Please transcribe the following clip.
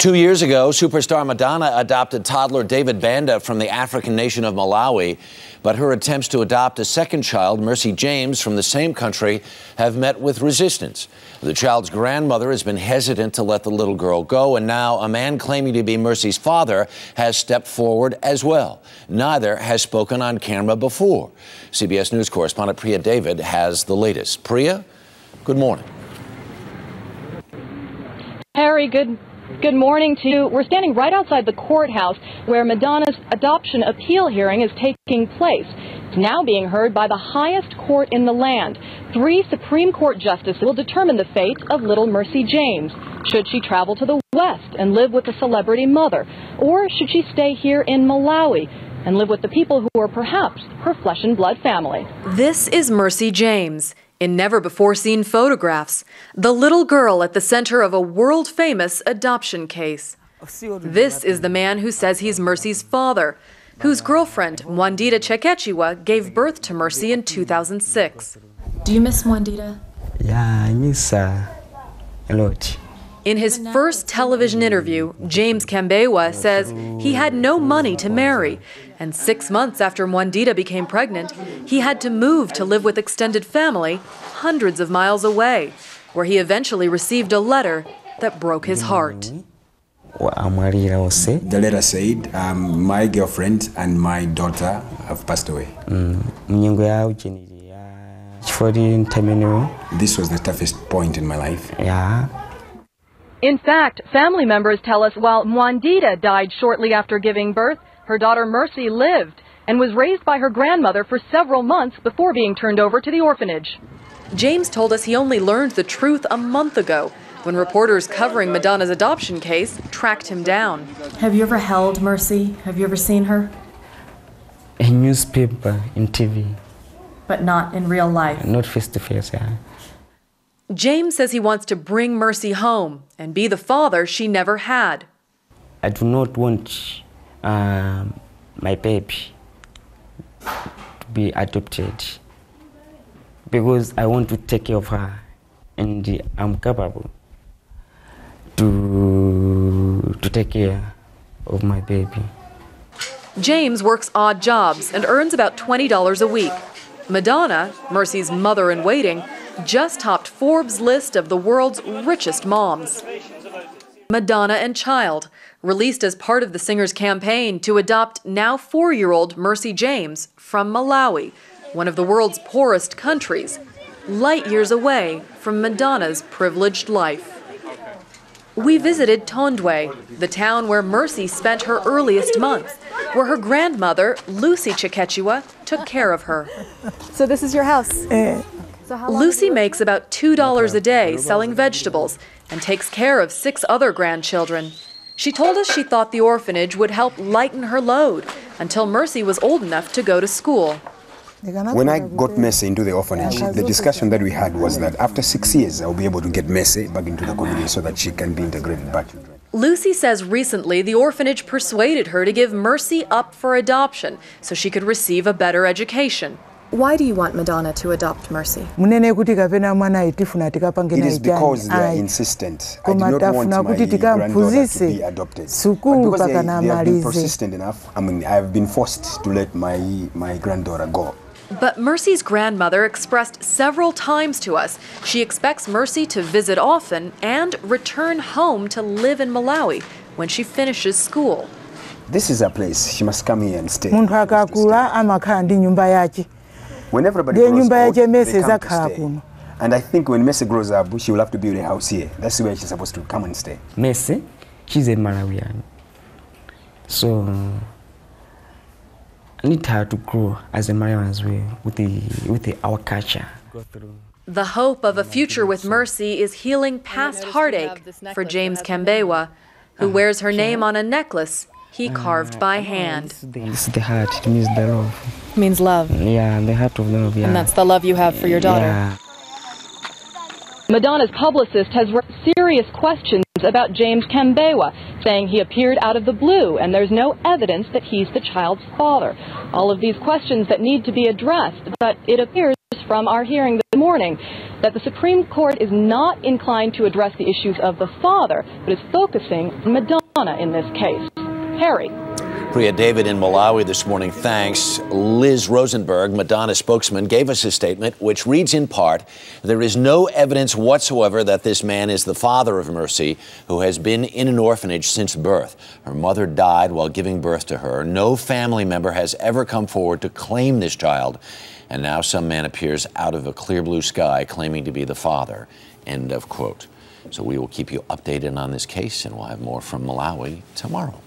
2 years ago, superstar Madonna adopted toddler David Banda from the African nation of Malawi. But her attempts to adopt a second child, Mercy James, from the same country, have met with resistance. The child's grandmother has been hesitant to let the little girl go, and now a man claiming to be Mercy's father has stepped forward as well. Neither has spoken on camera before. CBS News correspondent Priya David has the latest. Priya, good morning. Harry, Good morning to you. We're standing right outside the courthouse where Madonna's adoption appeal hearing is taking place. It's now being heard by the highest court in the land. 3 Supreme Court justices will determine the fate of little Mercy James. Should she travel to the West and live with a celebrity mother? Or should she stay here in Malawi and live with the people who are perhaps her flesh and blood family? This is Mercy James. In never-before-seen photographs, the little girl at the center of a world-famous adoption case. This is the man who says he's Mercy's father, whose girlfriend, Mwandita Chikechiwa, gave birth to Mercy in 2006. Do you miss Mwandita? Yeah, I miss her a lot. In his first television interview, James Kambewa says he had no money to marry, and 6 months after Mwandita became pregnant, he had to move to live with extended family hundreds of miles away, where he eventually received a letter that broke his heart. The letter said, my girlfriend and my daughter have passed away. This was the toughest point in my life. Yeah. In fact, family members tell us while Mwandita died shortly after giving birth, her daughter Mercy lived and was raised by her grandmother for several months before being turned over to the orphanage. James told us he only learned the truth a month ago when reporters covering Madonna's adoption case tracked him down. Have you ever held Mercy? Have you ever seen her? In newspaper, in TV. But not in real life? Not face to face, yeah. James says he wants to bring Mercy home and be the father she never had. I do not want my baby to be adopted because I want to take care of her and I'm capable to take care of my baby. James works odd jobs and earns about $20 a week. Madonna, Mercy's mother-in-waiting, just topped Forbes' list of the world's richest moms. Madonna and Child, released as part of the singer's campaign to adopt now 4-year-old Mercy James from Malawi, one of the world's poorest countries, light years away from Madonna's privileged life. We visited Tondwe, the town where Mercy spent her earliest months, where her grandmother, Lucy Chikechiwa, took care of her. So this is your house? Lucy makes about $2 a day selling vegetables and takes care of 6 other grandchildren. She told us she thought the orphanage would help lighten her load until Mercy was old enough to go to school. When I got Mercy into the orphanage, the discussion that we had was that after 6 years, I'll be able to get Mercy back into the community so that she can be integrated back. Lucy says recently the orphanage persuaded her to give Mercy up for adoption so she could receive a better education. Why do you want Madonna to adopt Mercy? It is because they are insistent. I did not want my granddaughter to be adopted. But because they have been persistent enough, I have been forced to let my granddaughter go. But Mercy's grandmother expressed several times to us she expects Mercy to visit often and return home to live in Malawi when she finishes school. This is a place. She must come here and stay. When everybody grows old, they come to stay. And I think when Mercy grows up, she will have to build a house here. That's where she's supposed to come and stay. Mercy, she's a Malawian. So I need her to grow as a Malawian as well with our culture. The hope of a future with Mercy is healing past heartache for James Kambewa, who wears her name on a necklace he carved by hand. It's the heart, it means the love. It means love? Yeah, the heart of love, yeah. And that's the love you have for your daughter? Yeah. Madonna's publicist has raised serious questions about James Kambewa, saying he appeared out of the blue and there's no evidence that he's the child's father. All of these questions that need to be addressed, but it appears from our hearing morning that the Supreme Court is not inclined to address the issues of the father, but is focusing on Madonna in this case. Harry. Priya David in Malawi this morning, thanks. Liz Rosenberg, Madonna spokesman, gave us a statement which reads in part, there is no evidence whatsoever that this man is the father of Mercy, who has been in an orphanage since birth. Her mother died while giving birth to her. No family member has ever come forward to claim this child. And now some man appears out of a clear blue sky claiming to be the father. End of quote. So we will keep you updated on this case, and we'll have more from Malawi tomorrow.